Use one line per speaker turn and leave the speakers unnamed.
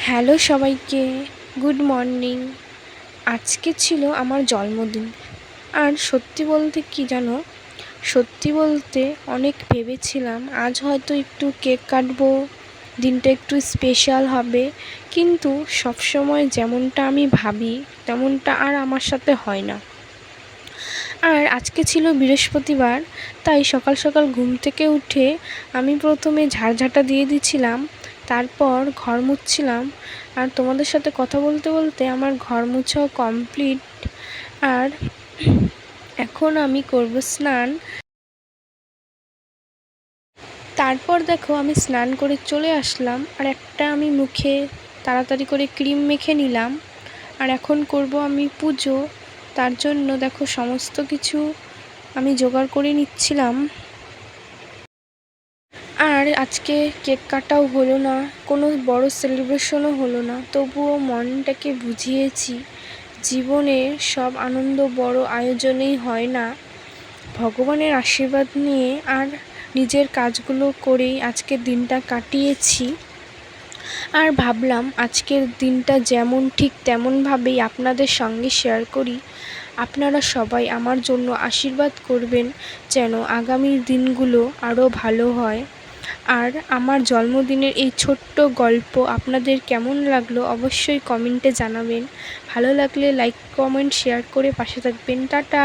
Hello সবাইকে, good morning. আজকে ছিল আমার জন্মদিন। আর সত্যি বলতে কি জানো, সত্যি বলতে অনেক ভেবেছিলাম আজ হয়তো একটু কেক কাটবো, দিনটা একটু স্পেশাল হবে, কিন্তু সবসময় যেমনটা আমি ভাবি তেমনটা আর আমার সাথে হয় না। আর আজকে ছিল বৃহস্পতিবার, তাই সকাল সকাল ঘুম থেকে উঠে আমি প্রথমে ঝাড়ঝাঁটা দিয়ে দিচ্ছিলাম, তারপর ঘর মুছছিলাম। আর তোমাদের সাথে কথা বলতে বলতে আমার ঘর মুছাও কমপ্লিট। আর এখন আমি করব স্নান। তারপর দেখো আমি স্নান করে চলে আসলাম, আর একটা আমি মুখে তাড়াতাড়ি করে ক্রিম মেখে নিলাম। আর এখন করব আমি পুজো। তার জন্য দেখো সমস্ত কিছু আমি জোগাড় করে নিচ্ছিলাম। আর আজকে কেক কাটাও হলো না, কোনো বড় সেলিব্রেশনও হলো না, তবুও মনটাকে বুঝিয়েছি জীবনে সব আনন্দ বড় আয়োজনেই হয় না। ভগবানের আশীর্বাদ নিয়ে আর নিজের কাজগুলো করেই আজকের দিনটা কাটিয়েছি। আর ভাবলাম আজকের দিনটা যেমন ঠিক তেমনভাবেই আপনাদের সঙ্গে শেয়ার করি। আপনারা সবাই আমার জন্য আশীর্বাদ করবেন যেন আগামীর দিনগুলো আরও ভালো হয়। আর আমার জন্মদিনের এই ছোট্ট গল্প আপনাদের কেমন লাগলো অবশ্যই কমেন্টে জানাবেন। ভালো লাগলে লাইক, কমেন্ট, শেয়ার করে পাশে থাকবেন। টাটা।